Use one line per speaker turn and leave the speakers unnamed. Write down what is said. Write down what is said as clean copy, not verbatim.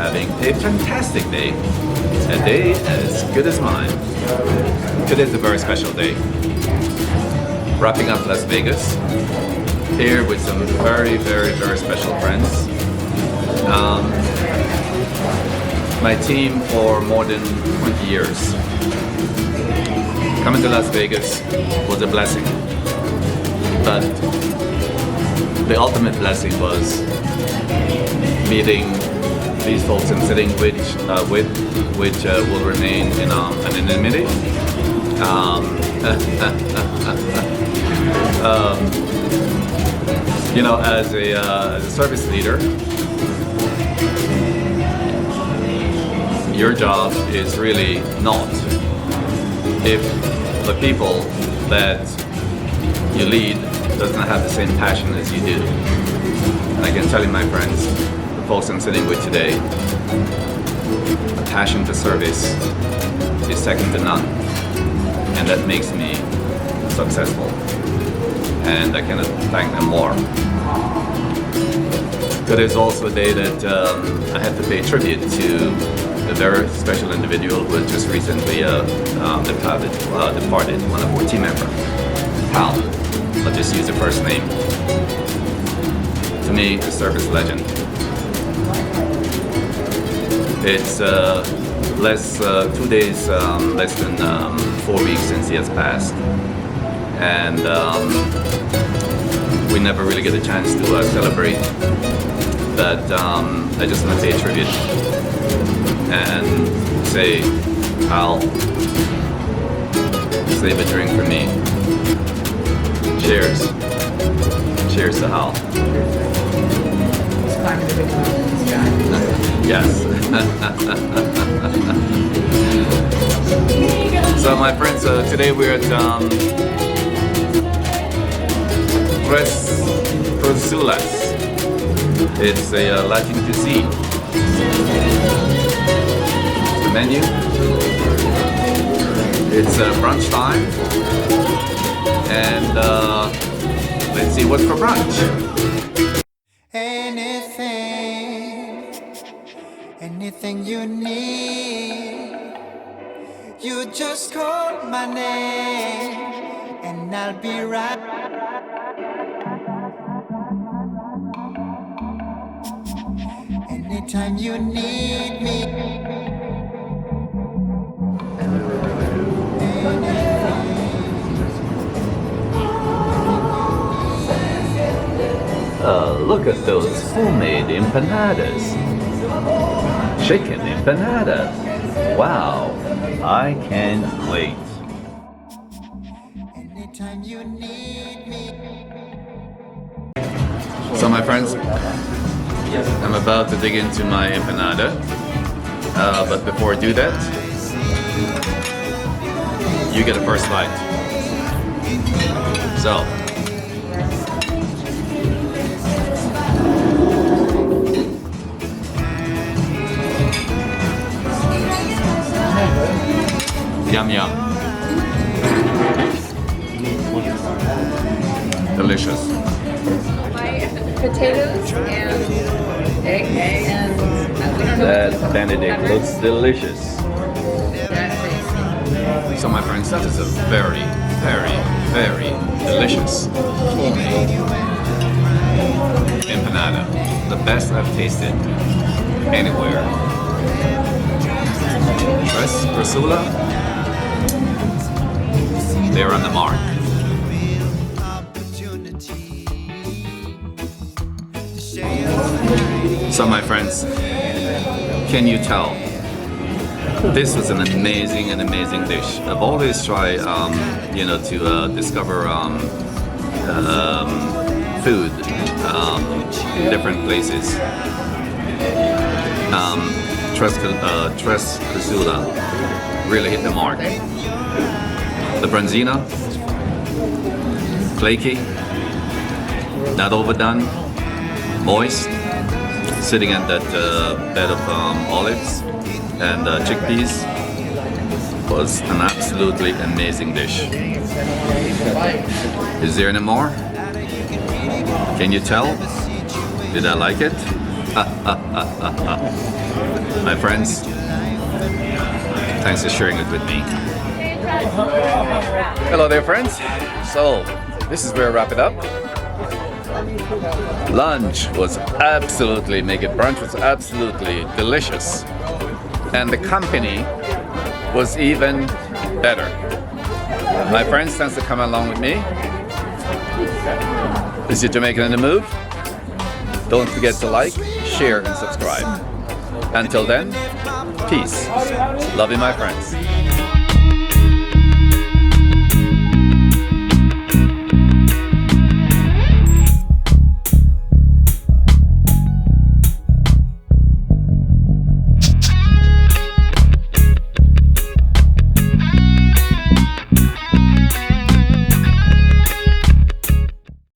having a fantastic day. A day as good as mine. Today is a very special day. Wrapping up Las Vegas, here with some very special friends. My team for more than 20 years. Coming to Las Vegas was a blessing, but the ultimate blessing was meeting these folks I'm sitting which will remain in anonymity. You know, as a service leader, your job is really not if the people that you lead does not have the same passion as you do. And I can tell you, my friends, the folks I'm sitting with today, a passion for service is second to none, and that makes me successful. And I cannot thank them more. Today is also a day that I have to pay tribute to a very special individual who has just recently departed, one of our team members, Hal. I'll just use the first name. To me, a service legend. It's 2 days, less than 4 weeks since he has passed. And we never really get a chance to celebrate. But I just want to pay tribute and say, Hal, save a drink for me. Cheers. Cheers to Hal. Yes. So my friends, today we're at Cazuelas. It's a Latin cuisine. The menu. It's brunch time. And let's see what's for brunch.
Anything you need, you just call my name and I'll be right. Anytime you need me.
Look at those homemade empanadas. Chicken empanada. Wow, I can't wait.
Anytime you need me.
So my friends, I'm about to dig into my empanada. But before I do that, you get a first bite. So, yum yum. Delicious.
Potatoes and egg and we don't know.
That Benedict looks delicious. So my friends, that is a very delicious homemade empanada. The best I've tasted anywhere. TRES, Cazuela, they're on the mark. So my friends, can you tell? This was an amazing dish. I've always tried, to discover food in different places. TRES Cazuela really hit the mark. The branzina, flaky, not overdone, moist, sitting at that bed of olives and chickpeas. Was an absolutely amazing dish. Is there any more? Can you tell? Did I like it? My friends, thanks for sharing it with me. Hello there, friends. So, this is where I wrap it up. Lunch was absolutely, brunch was absolutely delicious. And the company was even better. My friends, thanks for coming along with me. This is Jamaican in the Move. Don't forget to like, share, and subscribe. Until then, peace. Love you, my friends.